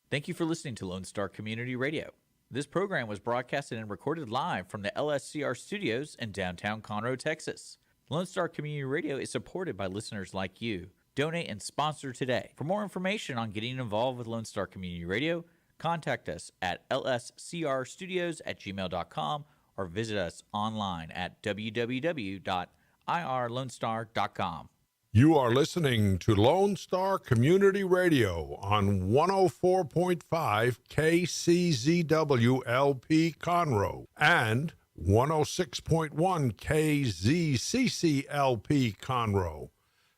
Thank you for listening to Lone Star Community Radio. This program was broadcasted and recorded live from the LSCR studios in downtown Conroe, Texas. Lone Star Community Radio is supported by listeners like you. Donate and sponsor today. For more information on getting involved with Lone Star Community Radio, contact us at lscrstudios@gmail.com or visit us online at www.irlonestar.com. You are listening to Lone Star Community Radio on 104.5 KCZW-LP Conroe and 106.1 KZCC-LP Conroe,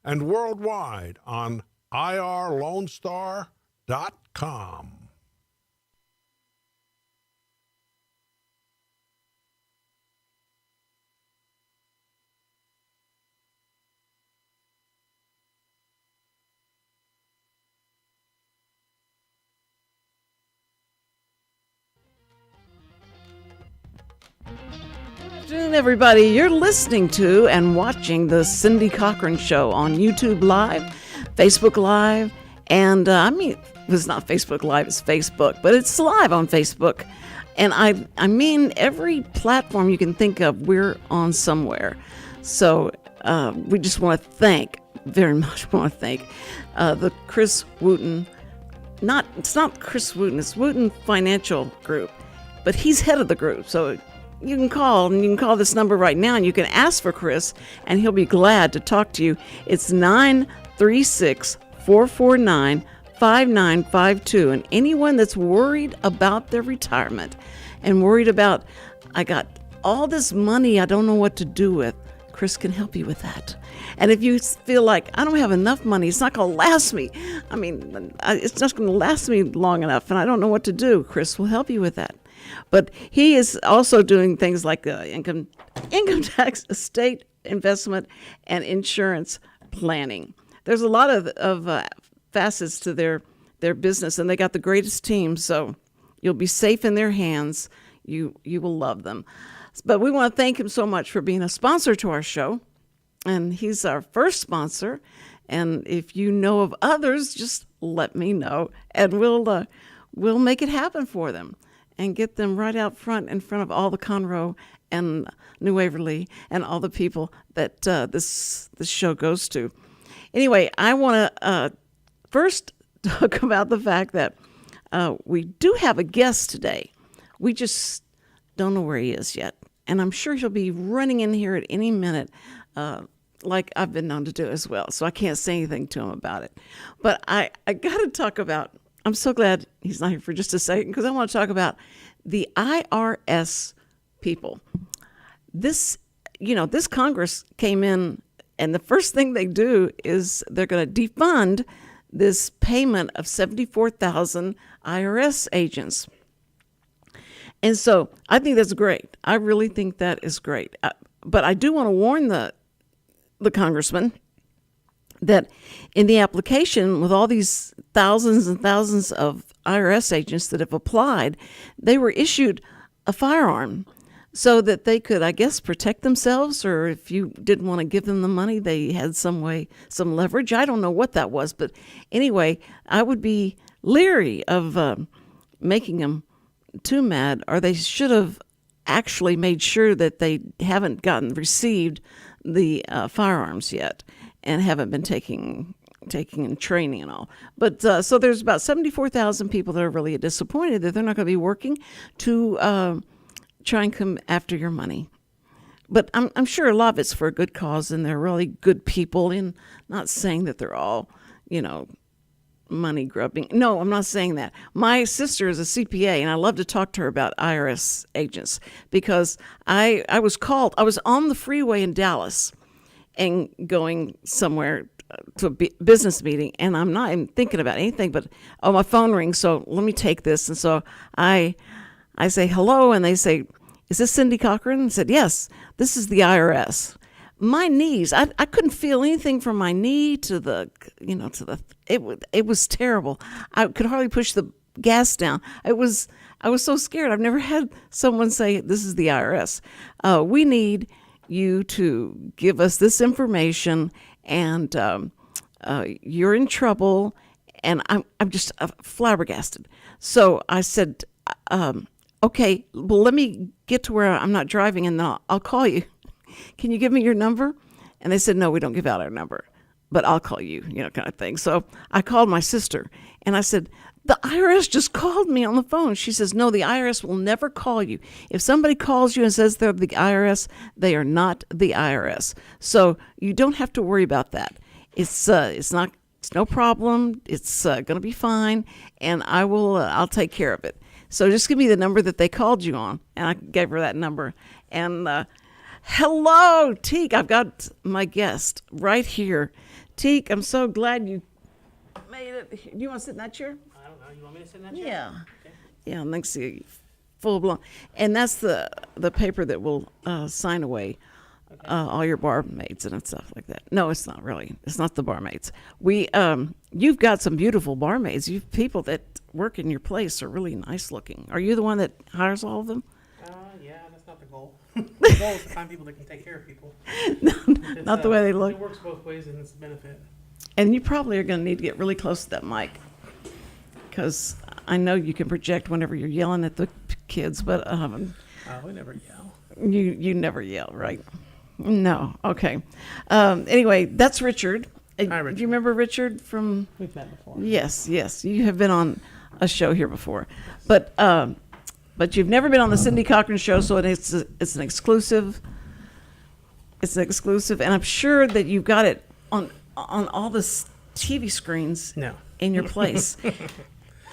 and worldwide on irlonestar.com. Good afternoon, everybody. You're listening to and watching the Cindy Cochran Show on YouTube Live, Facebook Live, and it's not Facebook Live, it's Facebook, but it's live on Facebook. And I mean every platform you can think of, we're on somewhere. So we just want to thank, very much want to thank the Chris Wootton, it's not Chris Wootton, it's Wootton Financial Group, but he's head of the group. So you can call this number right now and you can ask for Chris and he'll be glad to talk to you. It's 936-449-5952. And anyone that's worried about their retirement and worried about, I got all this money I don't know what to do with, Chris can help you with that. And if you feel like, I don't have enough money, it's not going to last me. It's not going to last me long enough and I don't know what to do, Chris will help you with that. But he is also doing things like income tax, estate investment, and insurance planning. There's a lot of facets to their business, and they got the greatest team, so you'll be safe in their hands. You will love them. But we want to thank him so much for being a sponsor to our show, and he's our first sponsor. And if you know of others, just let me know, and we'll make it happen for them and get them right out front in front of all the Conroe and New Waverly and all the people that this show goes to. Anyway, I want to first talk about the fact that we do have a guest today. We just don't know where he is yet. And I'm sure he'll be running in here at any minute, like I've been known to do as well. So I can't say anything to him about it. But I got to talk about, I'm so glad he's not here for just a second, because I want to talk about the IRS people. This Congress came in, and the first thing they do is they're going to defund this payment of 74,000 IRS agents. And so I think that's great. I really think that is great. But I do want to warn the congressman that in the application, with all these thousands and thousands of IRS agents that have applied, they were issued a firearm so that they could, I guess, protect themselves, or if you didn't want to give them the money, they had some leverage. I don't know what that was, but anyway, I would be leery of making them too mad, or they should have actually made sure that they haven't received the firearms yet and haven't been taking training and all. But so there's about 74,000 people that are really disappointed that they're not going to be working to try and come after your money. But I'm sure a lot of it's for a good cause, and they're really good people. And not saying that they're all, money grubbing. No, I'm not saying that. My sister is a CPA, and I love to talk to her about IRS agents because I was called. I was on the freeway in Dallas and going somewhere to a business meeting, and I'm not even thinking about anything, but my phone rings, so let me take this. And so I say hello, and they say, "Is this Cindy Cochran?" I said, "Yes, this is the IRS." My knees, I couldn't feel anything from my knee to the, it was terrible. I could hardly push the gas down. I was so scared. I've never had someone say, "This is the IRS. We need you to give us this information, and you're in trouble, And I'm just flabbergasted. So I said, okay, well, let me get to where I'm not driving, and then I'll call you. Can you give me your number? And they said, no, we don't give out our number, but I'll call you, kind of thing. So I called my sister, and I said, the IRS just called me on the phone. She says, no, the IRS will never call you. If somebody calls you and says they're the IRS, they are not the IRS. So you don't have to worry about that. It's no problem. It's going to be fine, and I'll take care of it. So just give me the number that they called you on. And I gave her that number. And hello, Teak. I've got my guest right here. Teak, I'm so glad you made it. Do you want to sit in that chair? I don't know. You want me to sit in that chair? Yeah. Okay. Yeah, next to you, full blown. And that's the paper that will sign away all your barmaids and stuff like that. No, it's not really. It's not the barmaids. You've got some beautiful barmaids. You've people that work in your place are really nice looking. Are you the one that hires all of them? Yeah, that's not the goal. The goal is to find people that can take care of people. Not the way they look. It works both ways, and it's a benefit. And you probably are going to need to get really close to that mic, because I know you can project whenever you're yelling at the kids, but We never yell. you never yell, right? No. Okay. Anyway, that's Richard. Hi, Richard. Do you remember Richard from? We've met before. Yes. You have been on a show here before, but you've never been on the Cindy Cochran show, so it's an exclusive. It's an exclusive, and I'm sure that you've got it on all the TV screens. No. In your place.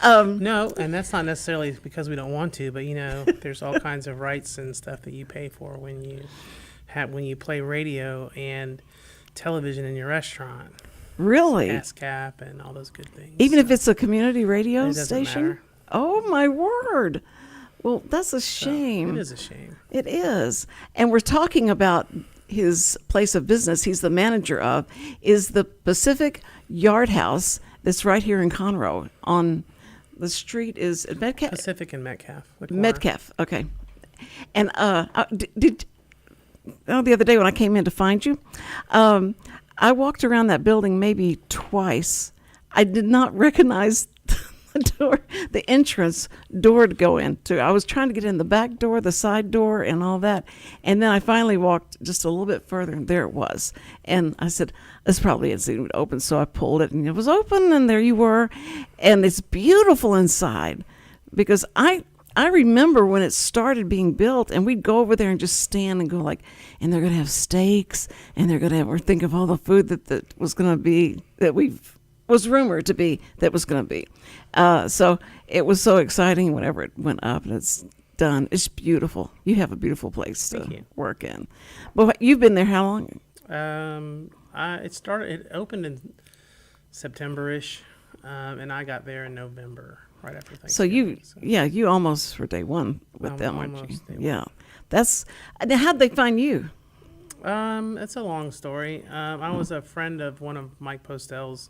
No, and that's not necessarily because we don't want to, but there's all kinds of rights and stuff that you pay for when you play radio and television in your restaurant. Really? ASCAP and all those good things. Even if it's a community radio It doesn't station? matter. Oh, my word. Well, that's a shame. It is a shame. It is. And we're talking about his place of business he's the manager of is the Pacific Yard House that's right here in Conroe. On the street is Metcalf? Pacific and Metcalf. the corner. Metcalf, okay. And the other day when I came in to find you, I walked around that building maybe twice. I did not recognize the door, the entrance door to go into. I was trying to get in the back door, the side door, and all that. And then I finally walked just a little bit further, and there it was. And I said, this probably isn't even open. So I pulled it, and it was open, and there you were. And it's beautiful inside, because I remember when it started being built, and we'd go over there and just stand and go like, and they're going to have steaks, and they're going to have, or think of all the food that was going to be, that was rumored to be, that was going to be. So it was so exciting whenever it went up and it's done. It's beautiful. You have a beautiful place to work in. But you've been there how long? It opened in September-ish, and I got there in November, right after Thanksgiving. So you almost were day one with them, weren't you? Almost day one. Yeah. Now how'd they find you? It's a long story. I was a friend of one of Mike Postel's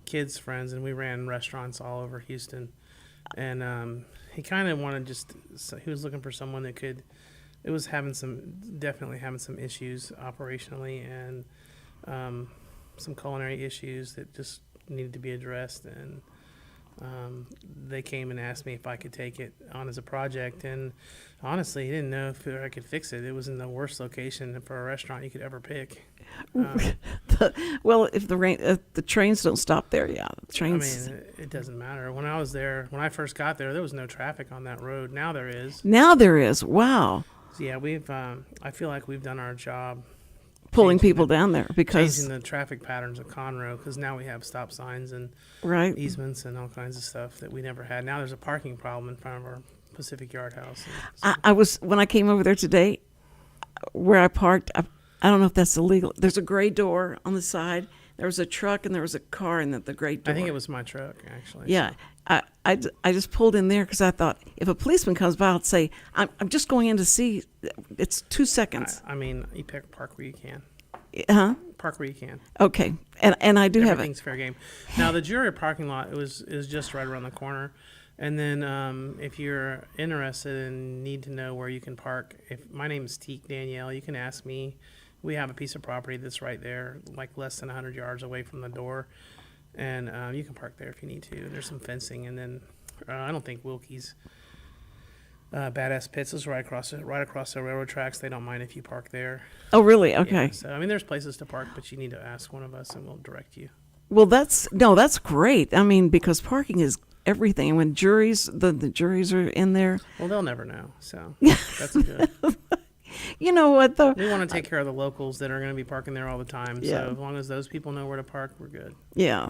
kids' friends, and we ran restaurants all over Houston. And he kind of wanted he was looking for someone that could. It was definitely having some issues operationally and some culinary issues that just needed to be addressed. And they came and asked me if I could take it on as a project, and honestly, he didn't know if I could fix it. It was in the worst location for a restaurant you could ever pick. Well, if the trains don't stop there, the trains. I mean, it doesn't matter. When I first got there was no traffic on that road. Now there is. Now there is. Wow. So yeah, I feel like we've done our job. Pulling people down there because changing the traffic patterns of Conroe, because now we have stop signs and right easements and all kinds of stuff that we never had. Now there's a parking problem in front of our Pacific Yard House. I was when I came over there today, where I parked. I don't know if that's illegal. There's a gray door on the side. There was a truck and there was a car in the gray door. I think it was my truck, actually. Yeah. So. I just pulled in there because I thought if a policeman comes by, I'll say, I'm just going in to see. It's 2 seconds. I mean, you park where you can. Huh? Park where you can. Okay. And I do have it. Everything's fair game. Now, the jewelry parking lot is just right around the corner. And then if you're interested and need to know where you can park, my name is Teak Daniele, you can ask me. We have a piece of property that's right there, like less than 100 yards away from the door. and you can park there if you need to. There's some fencing, and then I don't think Wilkie's Badass Pits is right across the railroad tracks. They don't mind if you park there. Oh, really? Okay. Yeah, so I mean, there's places to park, but you need to ask one of us, and we'll direct you. Well, that's great. I mean, because parking is everything. And when the juries are in there, Well, they'll never know, so that's good. you know what though? We want to take care of the locals that are going to be parking there all the time. Yeah. So as long as those people know where to park, we're good. Yeah,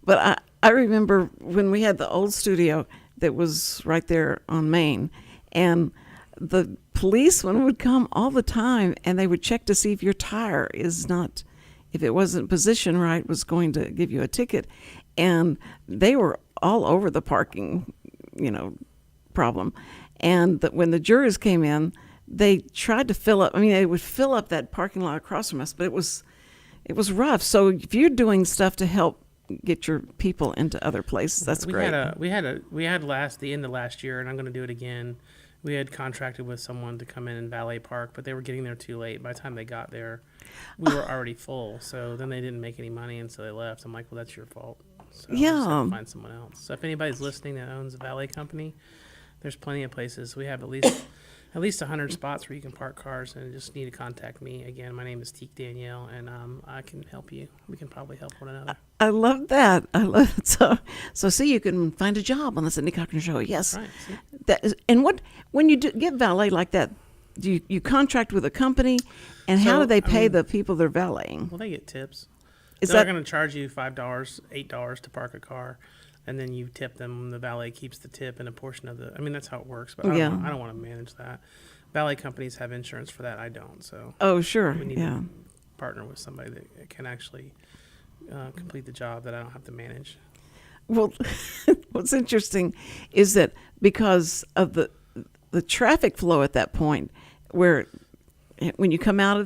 but I remember when we had the old studio that was right there on Main, and the policeman would come all the time, and they would check to see if your tire is not, if it wasn't positioned right, was going to give you a ticket, and they were all over the parking, problem, and when the jurors came in, they tried to fill up. I mean, they would fill up that parking lot across from us, but it was rough. So if you're doing stuff to help get your people into other places, that's great. We had the end of last year, and I'm going to do it again. We had contracted with someone to come in and valet park, but they were getting there too late. By the time they got there, we were already full. So then they didn't make any money, and so they left. I'm like, well, that's your fault. So I just have to find someone else. So if anybody's listening that owns a valet company, there's plenty of places. We have at least 100 spots where you can park cars, and just need to contact me. Again, my name is Teak Daniele, and I can help you. We can probably help one another. I love that. I love it. So see, you can find a job on the Cindy Cochran Show. Yes. Right. See? That is, and when you get valet like that, do you contract with a company, and how do they pay the people they're valeting? Well, they get tips. Is They're that going to charge you $5, $8 to park a car, and then you tip them. The valet keeps the tip and a portion of the. I mean, that's how it works. But I don't want to manage that. Valet companies have insurance for that. I don't. So. Oh, sure. We need to partner with somebody that can actually complete the job that I don't have to manage. Well, what's interesting is that because of the traffic flow at that point, where when you come out,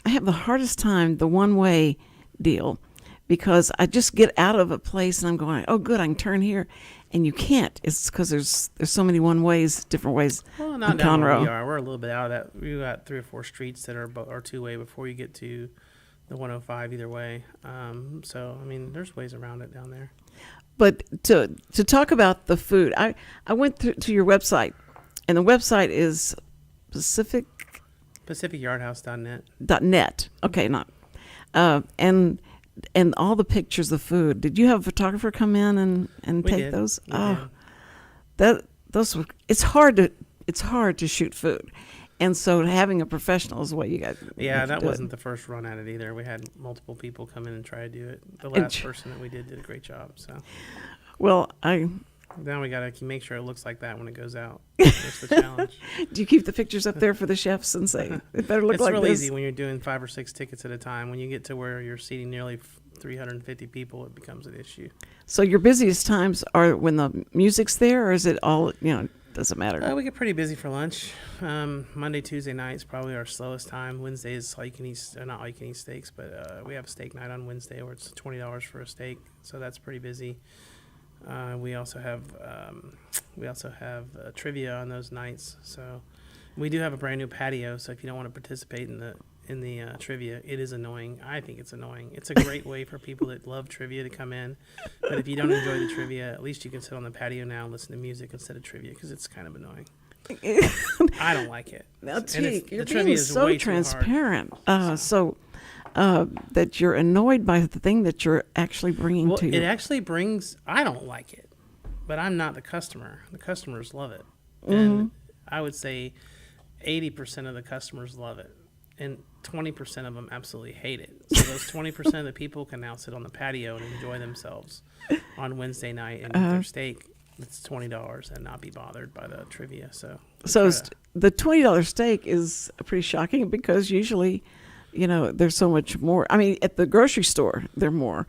I have the hardest time the one-way deal, because I just get out of a place and I'm going, oh, good, I can turn here, and you can't. It's because there's so many one-ways, different ways. Well, not down where we are. We're a little bit out of that. We've got 3 or 4 streets that are two-way before you get to the 105 either way. So, I mean, there's ways around it down there. But to talk about the food, I went to your website, and the website is PacificYardhouse.net. Okay, not and all the pictures of food. Did you have a photographer come in and take those? Those were. It's hard to shoot food, and so having a professional is what you got. Yeah, that wasn't the first run at it either. We had multiple people come in and try to do it. The last person that we did a great job. So, well, now we got to make sure it looks like that when it goes out. That's the challenge. Do you keep the pictures up there for the chefs and say it better look it's like real this? Easy when you're doing 5 or 6 tickets at a time. When you get to where you're seating nearly 350 people, it becomes an issue. So your busiest times are when the music's there, or is it all, doesn't matter? We get pretty busy for lunch. Monday, Tuesday nights probably our slowest time. Wednesday is all you can eat, not all you can eat steaks, but we have a steak night on Wednesday where it's $20 for a steak, so that's pretty busy. We also have trivia on those nights. So we do have a brand new patio. So if you don't want to participate in the trivia, it is annoying. I think it's annoying. It's a great way for people that love trivia to come in. But if you don't enjoy the trivia, at least you can sit on the patio now and listen to music instead of trivia, because it's kind of annoying. I don't like it. Now, Teak, you're being so transparent. That you're annoyed by the thing that you're actually bringing to you. It actually brings. I don't like it, but I'm not the customer. The customers love it, and I would say 80% of the customers love it, and 20% of them absolutely hate it. So those 20% of the people can now sit on the patio and enjoy themselves on Wednesday night and eat their steak. It's $20 and not be bothered by the trivia. So the $20 steak is pretty shocking, because usually, there's so much more. I mean, at the grocery store, they're more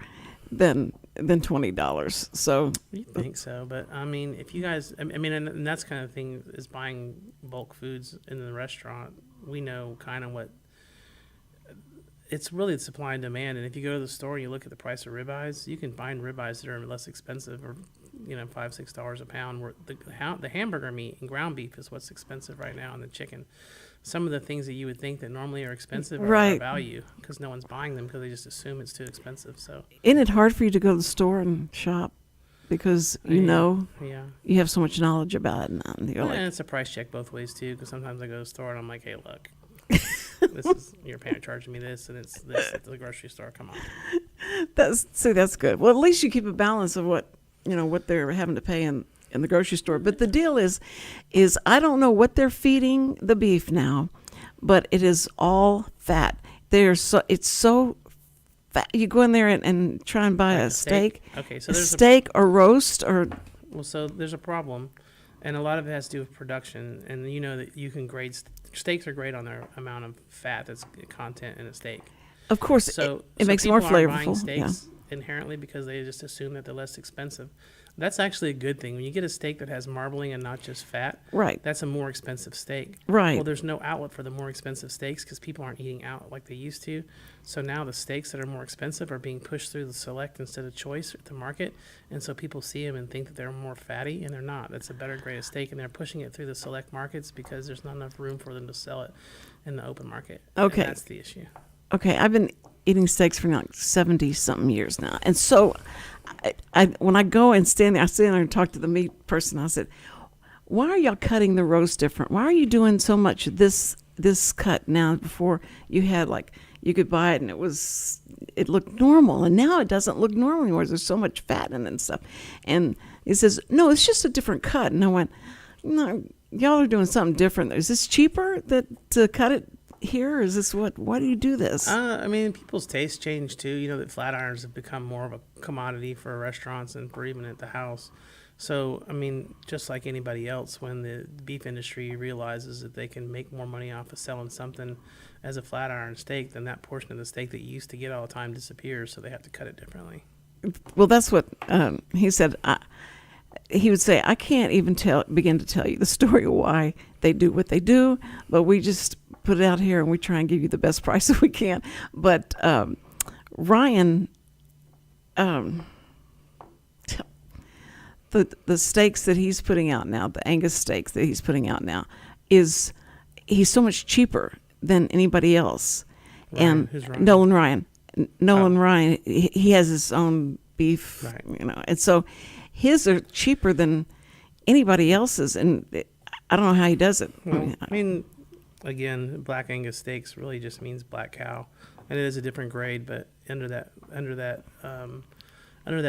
than $20. So you think so, but I mean, if you guys, and that's kind of thing is buying bulk foods in the restaurant. We know kind of what. It's really supply and demand, and if you go to the store and you look at the price of ribeyes, you can find ribeyes that are less expensive, or $5-6 a pound. Where the hamburger meat and ground beef is what's expensive right now, and the chicken. Some of the things that you would think that normally are expensive are value because no one's buying them because they just assume it's too expensive. So isn't it hard for you to go to the store and shop because you have so much knowledge about it? And you're and it's a price check both ways too, because sometimes I go to the store and I'm like, hey, look, you're charging me this, and it's this at the grocery store. Come on. That's good. Well, at least you keep a balance of what they're having to pay in the grocery store. But the deal is I don't know what they're feeding the beef now, but it is all fat. It's so fat. You go in there and try and buy a steak. Okay, so there's a steak or roast or. Well, so there's a problem, and a lot of it has to do with production. And you know that you can grade steaks are great on their amount of fat that's content in a steak. Of course, so it makes it more flavorful. Steaks inherently because they just assume that they're less expensive. That's actually a good thing. When you get a steak that has marbling and not just fat, right, that's a more expensive steak. Right. Well, there's no outlet for the more expensive steaks because people aren't eating out like they used to. So now the steaks that are more expensive are being pushed through the select instead of choice at the market. And so people see them and think that they're more fatty, and they're not. That's a better grade of steak, and they're pushing it through the select markets because there's not enough room for them to sell it in the open market. Okay. And that's the issue. Okay, I've been eating steaks for like 70-something years now. And so I when I go and stand there and talk to the meat person, I said, why are y'all cutting the roast different? Why are you doing so much this cut now? Before you had you could buy it and it looked normal, and now it doesn't look normal anymore. There's so much fat in it and stuff. And he says, no, it's just a different cut. And I went, no, y'all are doing something different. Is this cheaper to cut it here? Is this why do you do this? I mean, people's tastes change too. You know that flat irons have become more of a commodity for restaurants and for even at the house. So, I mean, just like anybody else, when the beef industry realizes that they can make more money off of selling something as a flat iron steak, then that portion of the steak that you used to get all the time disappears, so they have to cut it differently. Well, that's what he said. He would say, I can't even begin to tell you the story of why they do what they do, but we just put it out here and we try and give you the best price that we can. But Ryan, the steaks that he's putting out now, the Angus steaks that he's putting out now, he's so much cheaper than anybody else. Ryan, who's Ryan? Nolan Ryan, he has his own beef, right. And so his are cheaper than anybody else's, and I don't know how he does it. Well, I mean, again, black Angus steaks really just means black cow, and it is a different grade. But under that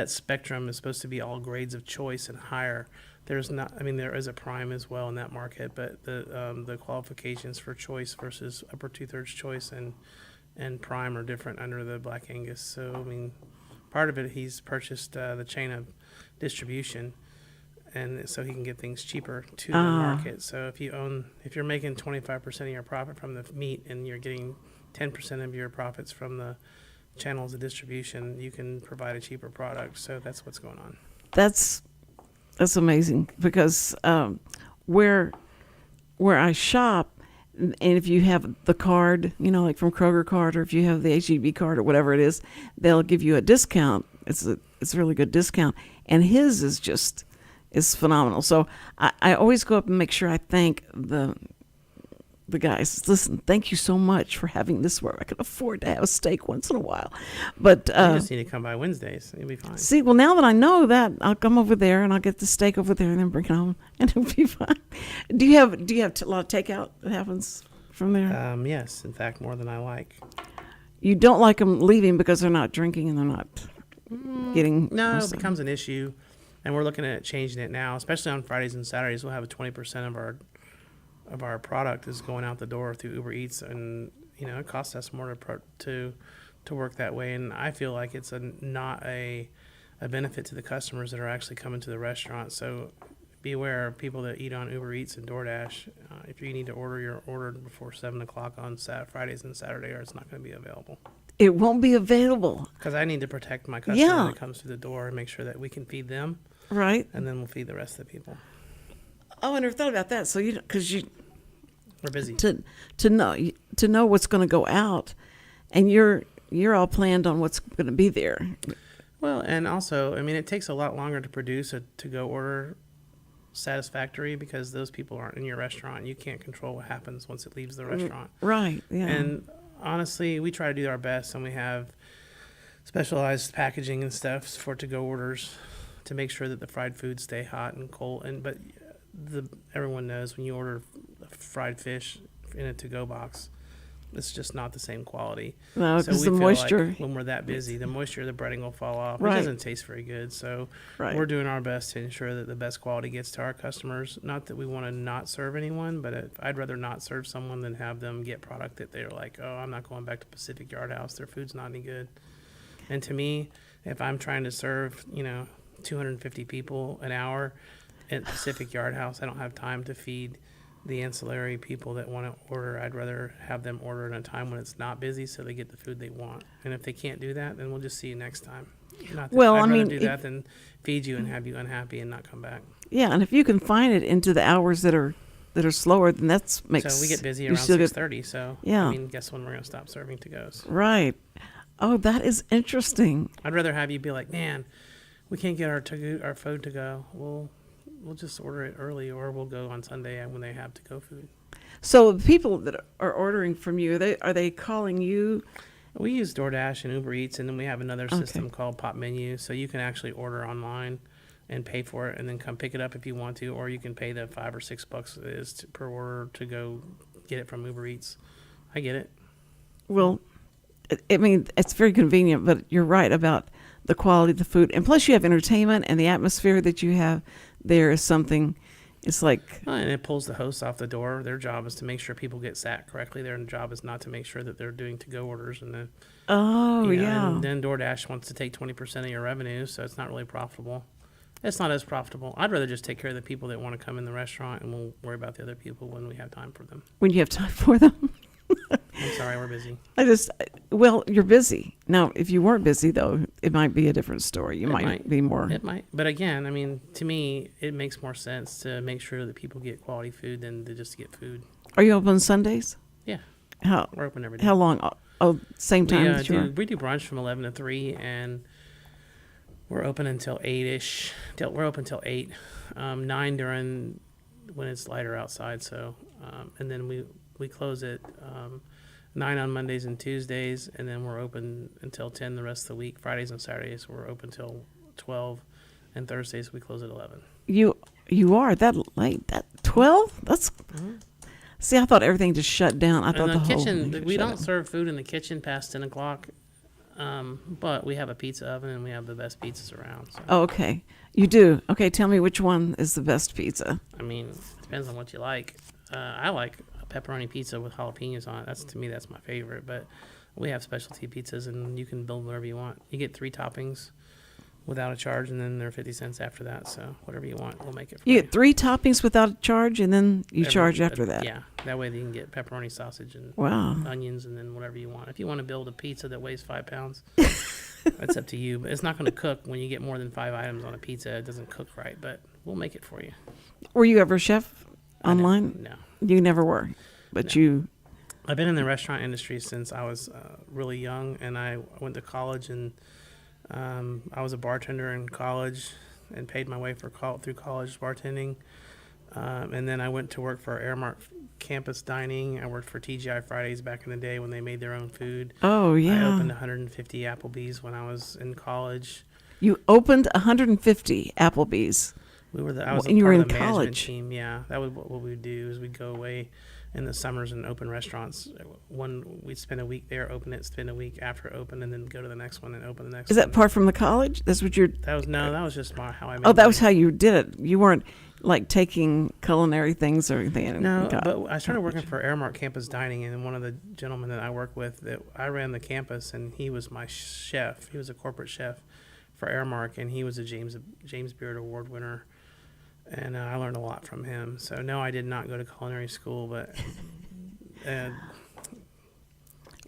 spectrum is supposed to be all grades of choice and higher. There's not. I mean, there is a prime as well in that market, but the qualifications for choice versus upper 2/3 choice and prime are different under the black Angus. So I mean, part of it he's purchased the chain of distribution, and so he can get things cheaper to the market. So if you're making 25% of your profit from the meat and you're getting 10% of your profits from the channels of distribution, you can provide a cheaper product. So that's what's going on. That's amazing, because where I shop, and if you have the card, like from Kroger card, or if you have the HEB card or whatever it is, they'll give you a discount. It's a really good discount, and his is phenomenal. So I always go up and make sure I thank the guys. Listen, thank you so much for having this where I can afford to have a steak once in a while. But you just need to come by Wednesdays. You'll be fine. See, well, now that I know that, I'll come over there and I'll get the steak over there and then bring it home, and it'll be fine. Do you have a lot of takeout that happens from there? Yes, in fact, more than I like. You don't like them leaving because they're not drinking and they're not getting. No, it becomes an issue, and we're looking at changing it now, especially on Fridays and Saturdays. We'll have 20% of our product is going out the door through Uber Eats, and it costs us more to work that way. And I feel like it's not a benefit to the customers that are actually coming to the restaurant. So be aware of people that eat on Uber Eats and DoorDash. If you need to order your order before 7:00 on Fridays and Saturday, or it's not going to be available. It won't be available. Because I need to protect my customer that comes through the door and make sure that we can feed them. Right. And then we'll feed the rest of the people. Oh, I never thought about that. So we're busy to know what's going to go out, and you're all planned on what's going to be there. Well, and also, I mean, it takes a lot longer to produce a to-go order satisfactory because those people aren't in your restaurant. You can't control what happens once it leaves the restaurant. Right. Yeah. And honestly, we try to do our best, and we have specialized packaging and stuff for to-go orders to make sure that the fried foods stay hot and cold. But everyone knows when you order fried fish in a to-go box, it's just not the same quality. No, So because we the feel moisture. like when we're that busy, the moisture of the breading will fall off. Right. It doesn't taste very good. So Right. we're doing our best to ensure that the best quality gets to our customers. Not that we want to not serve anyone, but I'd rather not serve someone than have them get product that they're like, oh, I'm not going back to Pacific Yard House. Their food's not any good. And to me, if I'm trying to serve, 250 people an hour at Pacific Yard House, I don't have time to feed the ancillary people that want to order. I'd rather have them order in a time when it's not busy so they get the food they want. And if they can't do that, then we'll just see you next time. Not that Well, I'd I rather mean, do that than feed you and have you unhappy and not come back. Yeah, and if you can find it into the hours that are slower, then makes So we get busy you around still get- 6:30. So Yeah. I mean, guess when we're gonna stop serving to-goes? Right. Oh, that is interesting. I'd rather have you be like, man, we can't get our food to go. We'll just order it early, or we'll go on Sunday when they have to-go food. So the people that are ordering from you, are they calling you? We use DoorDash and Uber Eats, and then we have another Okay. system called Pop Menu, so you can actually order online and pay for it, and then come pick it up if you want to, or you can pay the $5 or $6 it is per order to go get it from Uber Eats. I get it. Well, I mean, it's very convenient, but you're right about the quality of the food. And plus you have entertainment, and the atmosphere that you have there is something, it's like, And it pulls the hosts off the door. Their job is to make sure people get sat correctly. Their job is not to make sure that they're doing to-go orders. And then, oh, you know, yeah. and then DoorDash wants to take 20% of your revenue, so it's not really profitable. It's not as profitable. I'd rather just take care of the people that want to come in the restaurant, and we'll worry about the other people when we have time for them. When you have time for them. I'm sorry, we're busy. Well, you're busy. Now, if you weren't busy, though, it might be a different story. You might be more. It might. But again, I mean, to me, it makes more sense to make sure that people get quality food than to just get food. Are you open Sundays? Yeah, How we're open every day. how long? Oh, same time that you are? we do brunch from 11 to 3, and we're open until 8-ish. We're open till 8, 9 during when it's lighter outside. So, and then we close at 9 on Mondays and Tuesdays, and then we're open until 10 the rest of the week. Fridays and Saturdays we're open till 12, and Thursdays we close at 11. You are that late? That 12? That's. See, I thought everything just shut down. I thought In the the whole kitchen, thing we shut don't down. serve food in the kitchen past 10 o'clock, but we have a pizza oven, and we have the best pizzas around. So. Oh, okay, you do. Okay, tell me which one is the best pizza. I mean, it depends on what you like. I like a pepperoni pizza with jalapenos on it. That's my favorite. But we have specialty pizzas, and you can build whatever you want. You get 3 toppings without a charge, and then they're 50 cents after that. So whatever you want, we'll make it for You you. get 3 toppings without a charge, and then you charge after that. Yeah, that way you can get pepperoni sausage and Wow. onions, and then whatever you want. If you want to build a pizza that weighs 5 pounds, that's up to you. But it's not going to cook when you get more than 5 items on a pizza. It doesn't cook right, but we'll make it for you. Were you ever a chef online? No. You never were, but you. I've been in the restaurant industry since I was really young, and I went to college, and I was a bartender in college and paid my way through college bartending. And then I went to work for Airmark Campus Dining. I worked for TGI Fridays back in the day when they made their own food. Oh I yeah. opened 150 Applebee's when I was in college. You opened 150 Applebee's. I was And you were part in of the management college. team. Yeah, that was what we'd do is we'd go away in the summers and open restaurants. We'd spend a week there, open it, spend a week after open, and then go to the next one and open the next Is one. that part from the college? That's what you're. That was just how I made Oh, that was money. how you did it. You weren't like taking culinary things or anything. and No, got- but I started working for Airmark Campus Dining, and one of the gentlemen that I work with, that I ran the campus, and he was my chef. He was a corporate chef for Airmark, and he was a James Beard Award winner, and I learned a lot from him. So no, I did not go to culinary school, but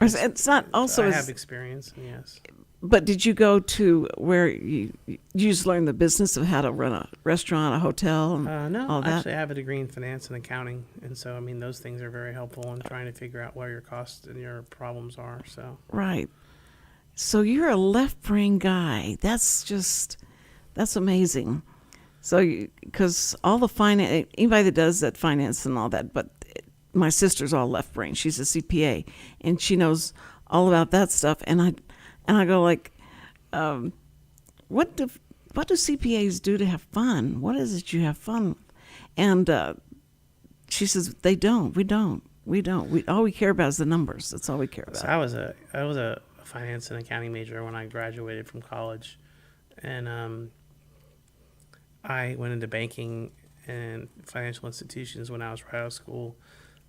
it's not also. I have experience. Yes. But did you go to where you just learn the business of how to run a restaurant, a hotel, and No, all that? actually, I have a degree in finance and accounting, and so I mean those things are very helpful in trying to figure out where your costs and your problems are. So Right. So you're a left brain guy. That's amazing. So, because all the finance, anybody that does that finance and all that, but my sister's all left brain. She's a CPA, and she knows all about that stuff. And I go like, what do CPAs do to have fun? What is it you have fun? And she says they don't. We don't. All we care about is the numbers. That's all we care about. So I was a finance and accounting major when I graduated from college, and I went into banking and financial institutions when I was right out of school,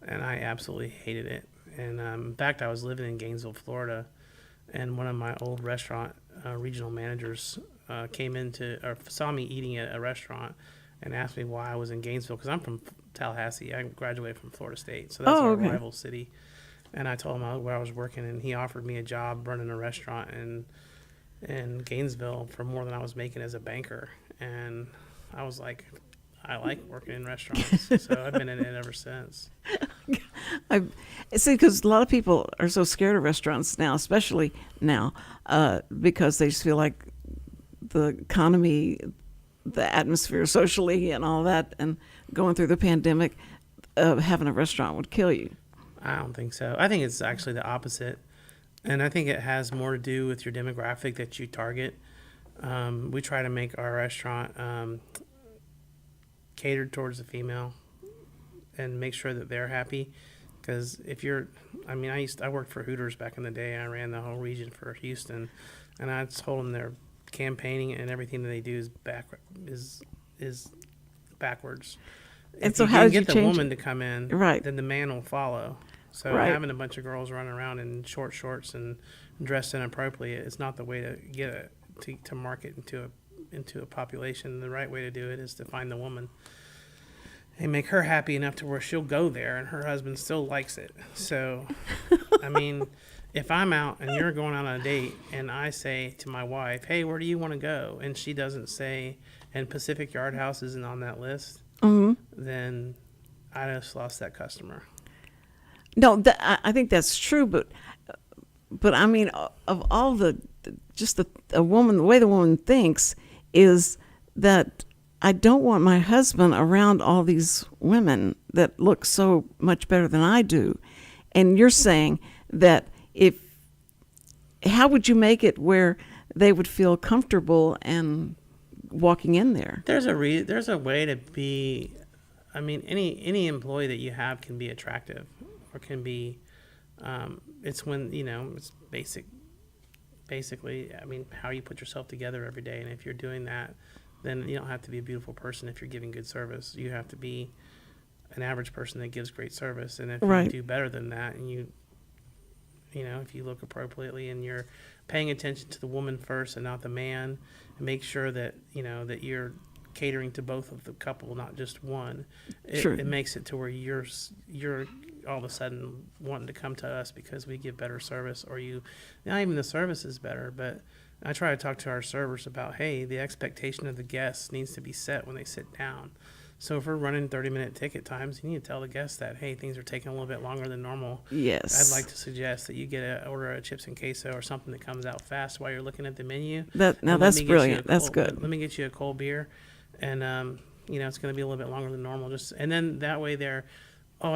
and I absolutely hated it. And in fact, I was living in Gainesville, Florida, and one of my old restaurant regional managers saw me eating at a restaurant and asked me why I was in Gainesville, because I'm from Tallahassee. I graduated from Florida State, so that's our rival city. And I told him where I was working, and he offered me a job running a restaurant in Gainesville for more than I was making as a banker. And I was like, I like working in restaurants, so I've been in it ever since. I see, because a lot of people are so scared of restaurants now, especially now, because they just feel like the economy, the atmosphere socially and all that, and going through the pandemic, having a restaurant would kill you. I don't think so. I think it's actually the opposite. And I think it has more to do with your demographic that you target. We try to make our restaurant catered towards the female and make sure that they're happy. Because I worked for Hooters back in the day. I ran the whole region for Houston, and I told them their campaigning and everything that they do is backwards. And if so you how can did you get the change woman it? to come in, Right. then the man will follow. So Right. having a bunch of girls running around in short shorts and dressed inappropriately is not the way to get to market into a population. The right way to do it is to find the woman and make her happy enough to where she'll go there and her husband still likes it. So, I mean, if I'm out and you're going on a date and I say to my wife, hey, where do you want to go? And she doesn't say, and Pacific Yard House isn't on that list, then I just lost that customer. No, I think that's true, but I mean, of all the woman, the way the woman thinks is that I don't want my husband around all these women that look so much better than I do. And you're saying that how would you make it where they would feel comfortable and walking in there? There's a way to be. I mean, any employee that you have can be attractive, or can be. It's when it's basically. I mean, how you put yourself together every day, and if you're doing that, then you don't have to be a beautiful person if you're giving good service. You have to be an average person that gives great service, and if Right. you do better than that, and if you look appropriately and you're paying attention to the woman first and not the man, and make sure that that you're catering to both of the couple, not just one. It makes it to where you're all of a sudden wanting to come to us because we give better service, or not even the service is better, but I try to talk to our servers about, hey, the expectation of the guests needs to be set when they sit down. So if we're running 30-minute ticket times, you need to tell the guests that, hey, things are taking a little bit longer than normal. Yes. I'd like to suggest that you get an order of chips and queso or something that comes out fast while you're looking at the menu. That's brilliant. That's good. Let me get you a cold beer, and it's going to be a little bit longer than normal. And then that way I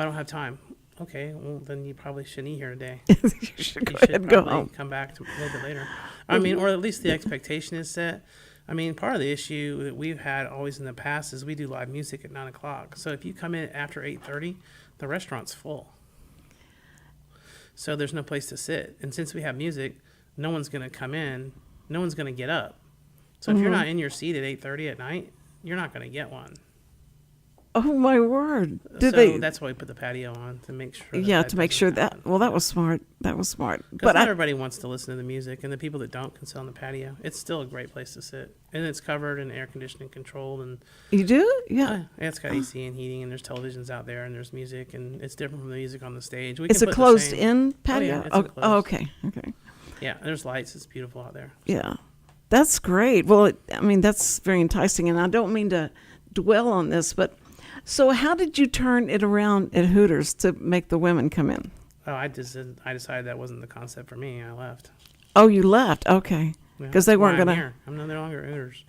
don't have time. Okay, well then you probably shouldn't eat here today. You should go ahead and go home. Come back a little bit later. I mean, or at least the expectation is set. I mean, part of the issue that we've had always in the past is we do live music at 9:00. So if you come in after 8:30, the restaurant's full. So there's no place to sit. And since we have music, no one's going to come in. No one's going to get up. So if you're not in your seat at 8:30 at night, you're not going to get one. Oh my word! That's why we put the patio on, to make sure. To make sure that. Well, that was smart. That was smart. But not everybody wants to listen to the music, and the people that don't can sit on the patio. It's still a great place to sit, and it's covered and air conditioning controlled. And you do, yeah. It's got AC and heating, and there's televisions out there, and there's music, and it's different from the music on the stage. It's a closed-in patio. Okay. Yeah, there's lights. It's beautiful out there. Yeah, that's great. Well, that's very enticing, and I don't mean to dwell on this, but. So how did you turn it around at Hooters to make the women come in? Oh, I decided that wasn't the concept for me. I left. Oh, you left. Okay. Yeah, Because they that's why weren't I'm going to. here. I'm no longer Hooters.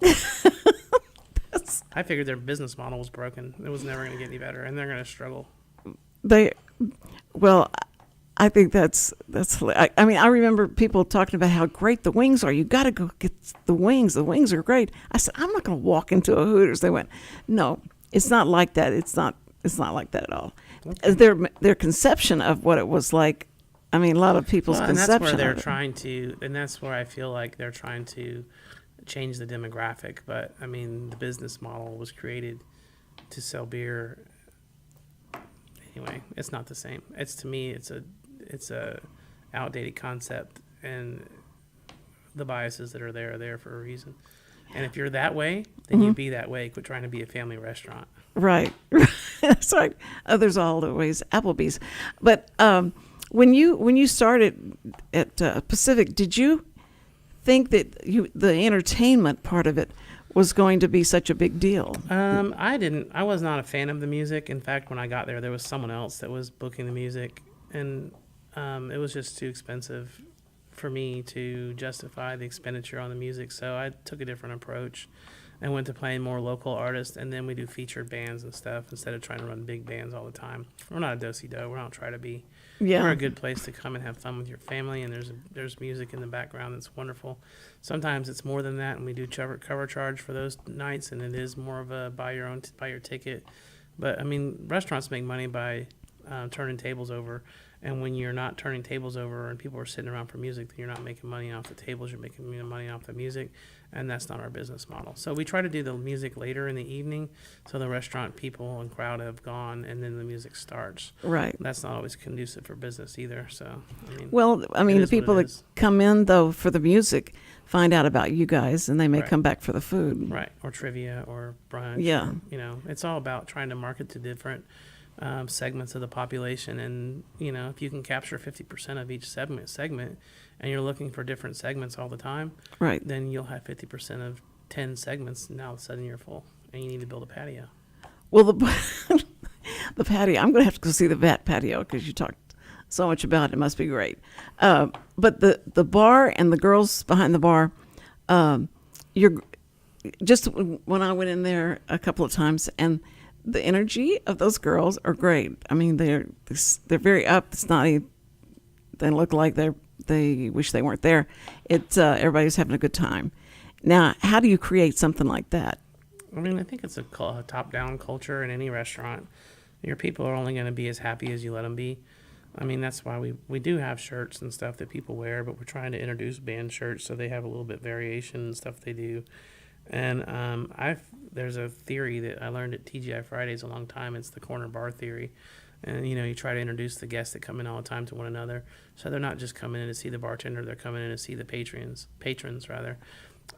I figured their business model was broken. It was never going to get any better, and they're going to struggle. They, well, I think that's. I mean, I remember people talking about how great the wings are. You got to go get the wings. The wings are great. I said, I'm not going to walk into a Hooters. They went, no, it's not like that. It's not like that at all. Okay. Their conception of what it was like. I mean, a lot of people's And conception. that's where they're of it. trying to, and that's where I feel like they're trying to change the demographic. But I mean, the business model was created to sell beer. Anyway, it's not the same. It's, to me, it's a outdated concept, and the biases that are there for a reason. And if you're that way, then you be that way. Quit trying to be a family restaurant. Right. That's right. There's all the ways. Applebee's. But when you started at Pacific, did you think that the entertainment part of it was going to be such a big deal? I didn't. I was not a fan of the music. In fact, when I got there was someone else that was booking the music, and it was just too expensive for me to justify the expenditure on the music. So I took a different approach and went to playing more local artists, and then we do featured bands and stuff instead of trying to run big bands all the time. We're not a do-si-do. We're not trying to be. Yeah. We're a good place to come and have fun with your family, and there's music in the background that's wonderful. Sometimes it's more than that, and we do cover charge for those nights, and it is more of a buy your ticket. But I mean, restaurants make money by turning tables over, and when you're not turning tables over and people are sitting around for music, then you're not making money off the tables. You're making money off the music, and that's not our business model. So we try to do the music later in the evening, so the restaurant people and crowd have gone, and then the music starts. Right. That's not always conducive for business either. So I mean, Well, I mean, it the is what people it that is. come in though for the music find out about you guys, and they may Right. come back for the food. Right, or trivia, or brunch. Yeah. Or, it's all about trying to market to different segments of the population, and if you can capture 50% of each segment, and you're looking for different segments all the time, Right. then you'll have 50% of 10 segments, and now all of a sudden you're full, and you need to build a patio. Well, the patio. I'm going to have to go see the vat patio because you talked so much about it. It must be great. But the bar and the girls behind the bar, you're just when I went in there a couple of times, and the energy of those girls are great. I mean, they're very up. It's not. They look like they wish they weren't there. It's everybody's having a good time. Now, how do you create something like that? I mean, I think it's a top-down culture in any restaurant. Your people are only going to be as happy as you let them be. I mean, that's why we do have shirts and stuff that people wear, but we're trying to introduce band shirts so they have a little bit variation and stuff they do. And there's a theory that I learned at TGI Fridays a long time. It's the corner bar theory. And, you try to introduce the guests that come in all the time to one another. So they're not just coming in to see the bartender, they're coming in to see the patrons rather.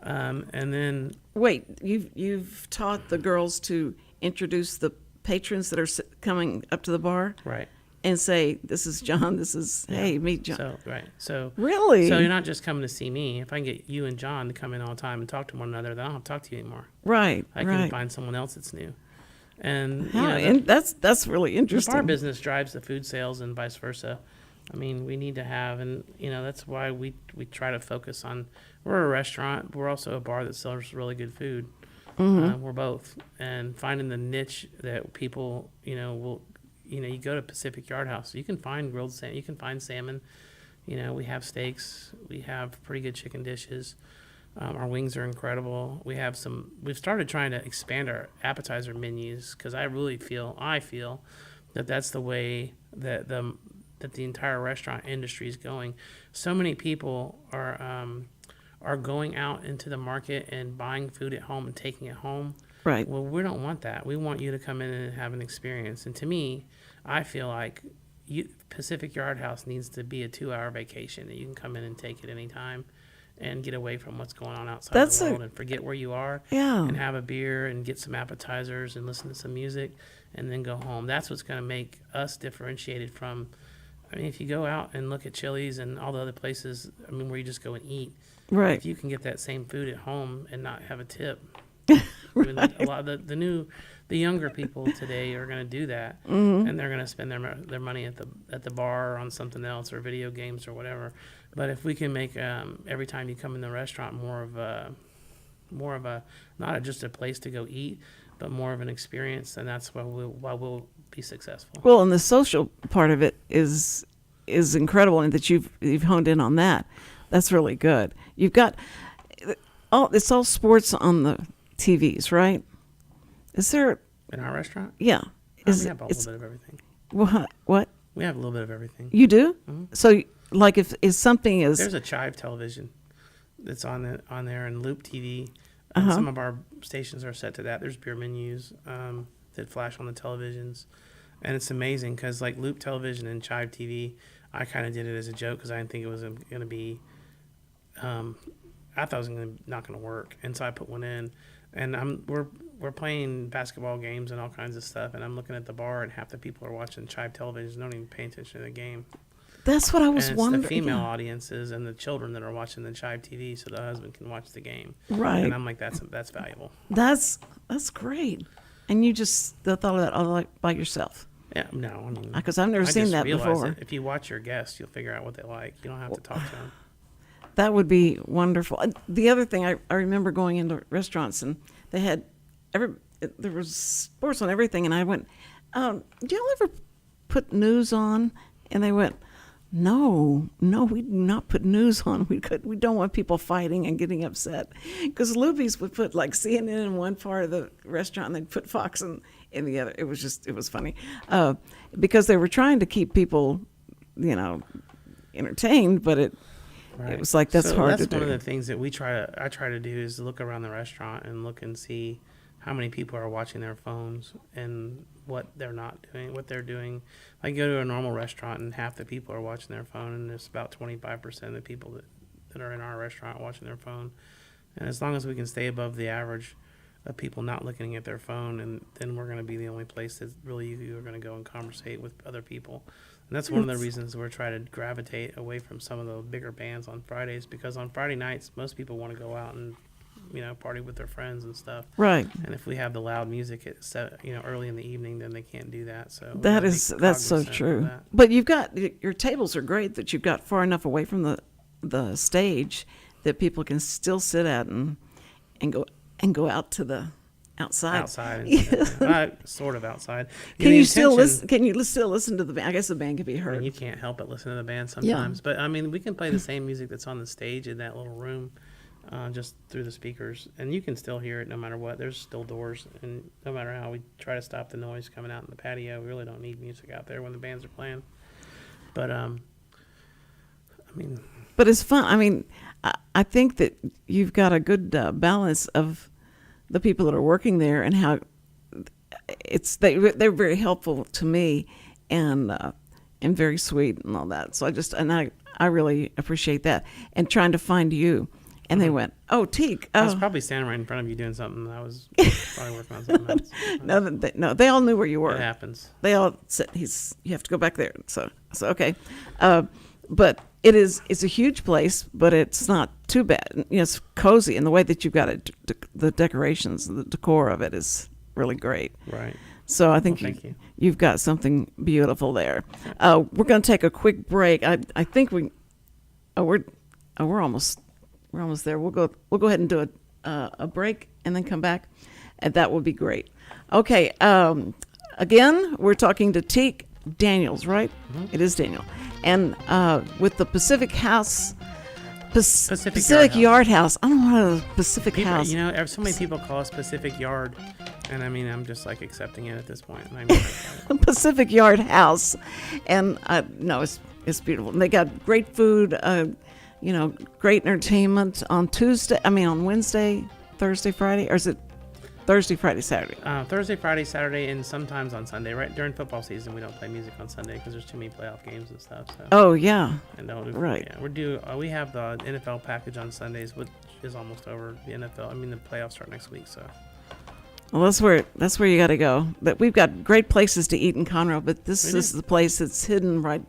And then Wait, you've taught the girls to introduce the patrons that are coming up to the bar right. and say, "This is John. This is hey, meet John." So right. So Really? So you're not just coming to see me. If I can get you and John to come in all the time and talk to one another, then I don't have to talk to you anymore. Right. I can right. find someone else that's new. And That's really the interesting. bar business drives the food sales and vice versa. I mean, we need to have, and that's why we try to focus on. We're a restaurant, but we're also a bar that sells really good food. We're both, and finding the niche that people will. You go to Pacific Yard House, you can find grilled salmon, you can find salmon. We have steaks, we have pretty good chicken dishes. Our wings are incredible. We've started trying to expand our appetizer menus because I feel that that's the way that the entire restaurant industry is going. So many people are going out into the market and buying food at home and taking it home. Right. Well, we don't want that. We want you to come in and have an experience. And to me, I feel like Pacific Yard House needs to be a 2-hour vacation that you can come in and take at any time and get away from what's going on outside the world and forget where you are and have a beer and get some appetizers and listen to some music and then go home. That's what's going to make us differentiated from, if you go out and look at Chili's and all the other places, where you just go and eat, Right. if you can get that same food at home and not have a tip, Right. a lot of the younger people today are going to do that, and they're going to spend their money at the bar or on something else or video games or whatever. But if we can make every time you come in the restaurant more of a not just a place to go eat, but more of an experience, then that's why we'll be successful. Well, and the social part of it is incredible, and that you've honed in on that. That's really good. You've got it's all sports on the TVs, right? Is there In our restaurant? Yeah. We have a little bit of everything. What? We have a little bit of everything. You do? Mm-hmm. So, like, if something is There's a Chive television that's on there, and Loop TV. And some of our stations are set to that. There's beer menus that flash on the televisions, and it's amazing because like Loop Television and Chive TV, I kind of did it as a joke because I didn't think it was going to be. I thought it was not going to work, and so I put one in, and we're playing basketball games and all kinds of stuff, and I'm looking at the bar, and half the people are watching Chive Television, don't even pay attention to the game. That's what I was and it's wondering. the female audiences and the children that are watching the Chive TV, so the husband can watch the game. Right. And I'm like, that's valuable. That's great. And you just thought of that all by yourself. Yeah, no, I mean, Because I've never seen just that realized before. that if you watch your guests, you'll figure out what they like. You don't have to talk to them. That would be wonderful. The other thing, I remember going into restaurants and they had there was sports on everything, and I went, do y'all ever put news on? And they went, no, we do not put news on. We don't want people fighting and getting upset. Because Luby's would put like CNN in one part of the restaurant and they'd put Fox in the other. It was funny. Because they were trying to keep people, entertained, but it was like that's hard to do. That's one of the things that I try to do is look around the restaurant and look and see how many people are watching their phones and what they're not doing, what they're doing. I go to a normal restaurant and half the people are watching their phone, and there's about 25% of the people that are in our restaurant watching their phone. And as long as we can stay above the average of people not looking at their phone, and then we're going to be the only place that really you are going to go and conversate with other people. And that's one of the reasons we're trying to gravitate away from some of the bigger bands on Fridays, because on Friday nights, most people want to go out and party with their friends and stuff. Right. And if we have the loud music at early in the evening, then they can't do that. So that's so true. But you've got your tables are great that you've got far enough away from the stage that people can still sit at and go out to the outside. Sort of outside. Can you still listen? Can you still listen to the band? I guess the band can be heard. I mean, you can't help but listen to the band sometimes. Yeah. But I mean, we can play the same music that's on the stage in that little room. Just through the speakers, and you can still hear it no matter what. There's still doors, and no matter how we try to stop the noise coming out in the patio, we really don't need music out there when the bands are playing. But but it's fun. I mean, I think that you've got a good balance of the people that are working there and how they're very helpful to me and very sweet and all that. So I really appreciate that, and trying to find you. And they went, oh, Teak. I was probably standing right in front of you doing something. I was probably working on something else. No, they all knew where you were. It happens. They all said, you have to go back there. So okay. But it's a huge place, but it's not too bad. It's cozy, and the way that you've got it, the decorations, the decor of it is really great. Right. So I think you've got something beautiful there. We're going to take a quick break. I think we're almost there. We'll go ahead and do a break and then come back, and that would be great. Okay. Again, we're talking to Teak Daniels, right? Mm-hmm. It is Daniel, and with the Pacific House, Pacific Yard House. I don't know what a Pacific House. So many people call us Pacific Yard, and I mean, I'm just like accepting it at this point. Pacific Yard House, and no, it's beautiful. And they got great food. Great entertainment on Wednesday, Thursday, Friday, or is it Thursday, Friday, Saturday? Thursday, Friday, Saturday, and sometimes on Sunday. Right during football season, we don't play music on Sunday because there's too many playoff games and stuff. So. Oh yeah. And right. Yeah, we have the NFL package on Sundays, which is almost over. The playoffs start next week. So. Well, that's where you got to go. But we've got great places to eat in Conroe, but this is the place that's hidden right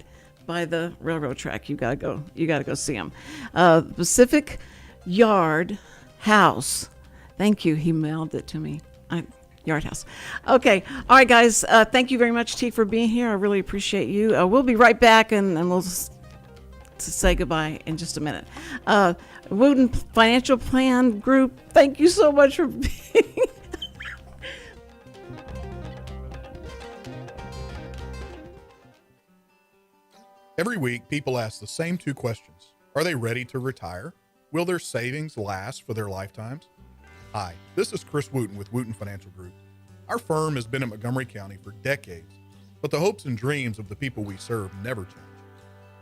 by the railroad track. You gotta go see them. Pacific Yard House. Thank you. He mailed it to me. Yard House. Okay. All right, guys. Thank you very much, Teak, for being here. I really appreciate you. We'll be right back, and we'll to say goodbye in just a minute. Wootton Financial Plan Group, thank you so much for being. Every week, people ask the same two questions. Are they ready to retire? Will their savings last for their lifetimes? Hi, this is Chris Wootton with Wootton Financial Group. Our firm has been in Montgomery County for decades, but the hopes and dreams of the people we serve never change.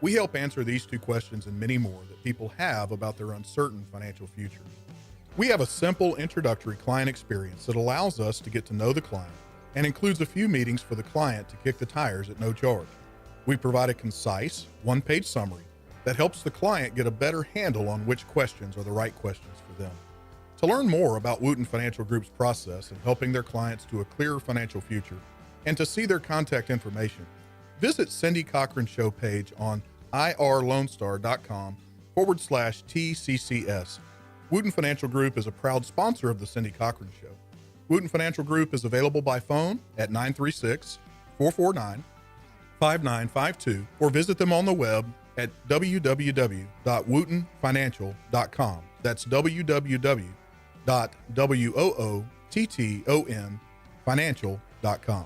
We help answer these two questions and many more that people have about their uncertain financial future. We have a simple introductory client experience that allows us to get to know the client and includes a few meetings for the client to kick the tires at no charge. We provide a concise, one-page summary that helps the client get a better handle on which questions are the right questions for them. To learn more about Wootton Financial Group's process in helping their clients to a clearer financial future and to see their contact information, visit Cindy Cochran's show page on irlonestar.com/TCCS. Wootton Financial Group is a proud sponsor of the Cindy Cochran Show. Wootton Financial Group is available by phone at 936-449-5952 or visit them on the web at www.woottonfinancial.com. That's www.woottonfinancial.com.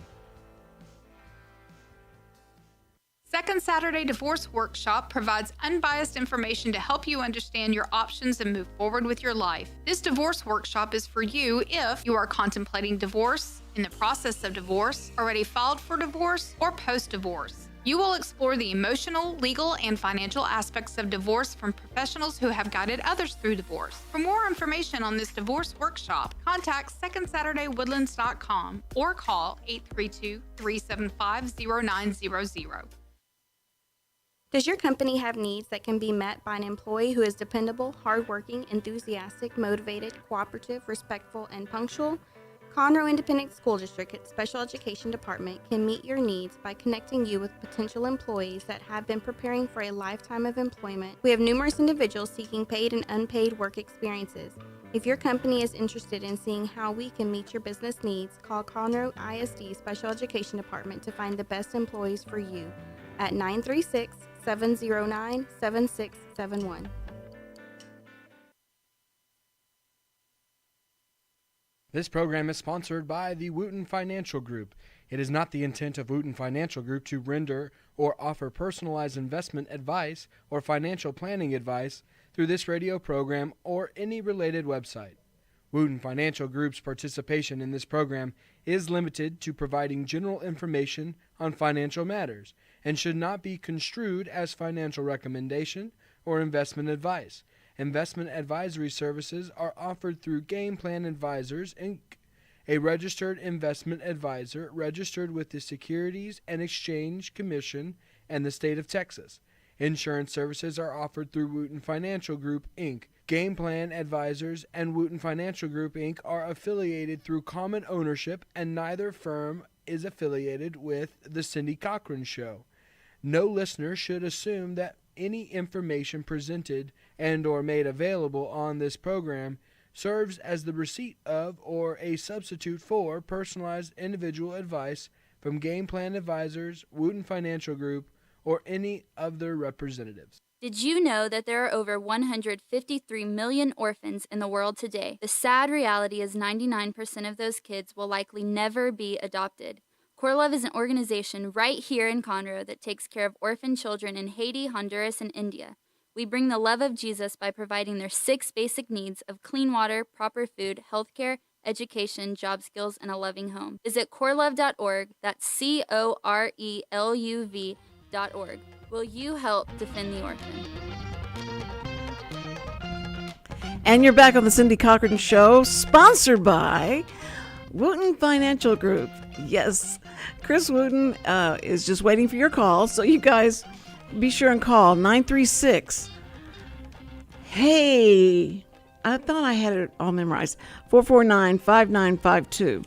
Second Saturday Divorce Workshop provides unbiased information to help you understand your options and move forward with your life. This divorce workshop is for you if you are contemplating divorce, in the process of divorce, already filed for divorce, or post-divorce. You will explore the emotional, legal, and financial aspects of divorce from professionals who have guided others through divorce. For more information on this divorce workshop, contact secondsaturdaywoodlands.com or call 832-375-0900. Does your company have needs that can be met by an employee who is dependable, hardworking, enthusiastic, motivated, cooperative, respectful, and punctual? Conroe Independent School District Special Education Department can meet your needs by connecting you with potential employees that have been preparing for a lifetime of employment. We have numerous individuals seeking paid and unpaid work experiences. If your company is interested in seeing how we can meet your business needs, call Conroe ISD Special Education Department to find the best employees for you at 936-709-7671. This program is sponsored by the Wootton Financial Group. It is not the intent of Wootton Financial Group to render or offer personalized investment advice or financial planning advice through this radio program or any related website. Wootton Financial Group's participation in this program is limited to providing general information on financial matters and should not be construed as financial recommendation or investment advice. Investment advisory services are offered through Game Plan Advisors, Inc., a registered investment advisor registered with the Securities and Exchange Commission and the state of Texas. Insurance services are offered through Wootton Financial Group, Inc. Game Plan Advisors and Wootton Financial Group, Inc. are affiliated through common ownership, and neither firm is affiliated with The Cindy Cochran Show. No listener should assume that any information presented and or made available on this program serves as the receipt of or a substitute for personalized individual advice from Game Plan Advisors, Wootton Financial Group, or any of their representatives. Did you know that there are over 153 million orphans in the world today? The sad reality is 99% of those kids will likely never be adopted. Core Love is an organization right here in Conroe that takes care of orphan children in Haiti, Honduras, and India. We bring the love of Jesus by providing their 6 basic needs of clean water, proper food, healthcare, education, job skills, and a loving home. Visit corelove.org. That's CORELUV.org. Will you help defend the orphan? And you're back on the Cindy Cochran Show, sponsored by Wootton Financial Group. Yes, Chris Wootton is just waiting for your call, so you guys be sure and call 936. Hey, I thought I had it all memorized. 449-5952.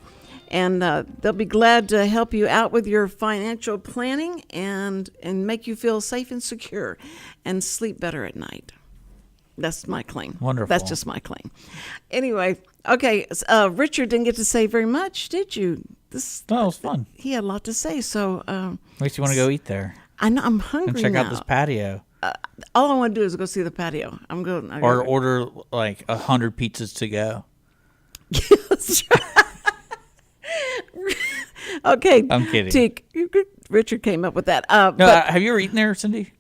And they'll be glad to help you out with your financial planning and make you feel safe and secure and sleep better at night. That's my claim. Wonderful. That's just my claim. Anyway, okay, Richard didn't get to say very much, did you? It was fun. He had a lot to say, so... Makes you want to go eat there. I know, I'm hungry And check now. out this patio. all I want to do is go see the patio. I'm going. Or order like 100 pizzas to go. Okay. I'm kidding. Teak, Richard came up with that. No, But have you ever eaten there, Cindy?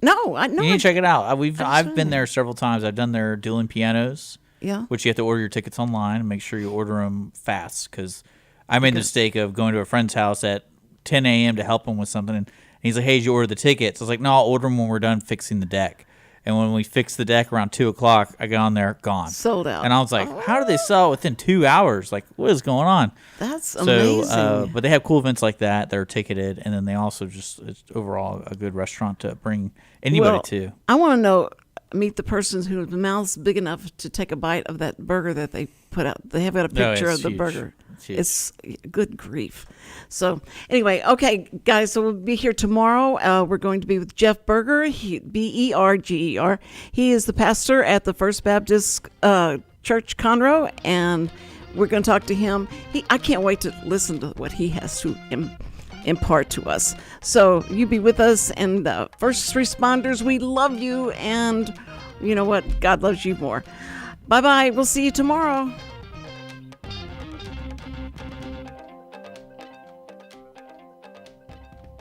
no, I know. You need to check it out. I've been there several times. I've done their dueling pianos, Yeah. which you have to order your tickets online and make sure you order them fast. Because I made the mistake of going to a friend's house at 10 a.m. to help him with something, and he's like, "Hey, did you order the tickets?" I was like, "No, I'll order them when we're done fixing the deck." And when we fixed the deck around 2 o'clock, I got on there, gone, Sold out. And I was like, "How do they sell it within 2 hours? Like, what is going on?" That's amazing. So, but they have cool events like that. They're ticketed, and then they also it's overall a good restaurant to bring anybody to. I want to meet the person whose mouth's big enough to take a bite of that burger that they put out. They have got a picture it's of the huge. burger. It's huge. It's good grief. So anyway, okay, guys. So we'll be here tomorrow. We're going to be with Jeff Berger, Berger. He is the pastor at the First Baptist Church Conroe, and we're going to talk to him. I can't wait to listen to what he has to impart to us. So you be with us, and first responders, we love you, and you know what? God loves you more. Bye-bye. We'll see you tomorrow.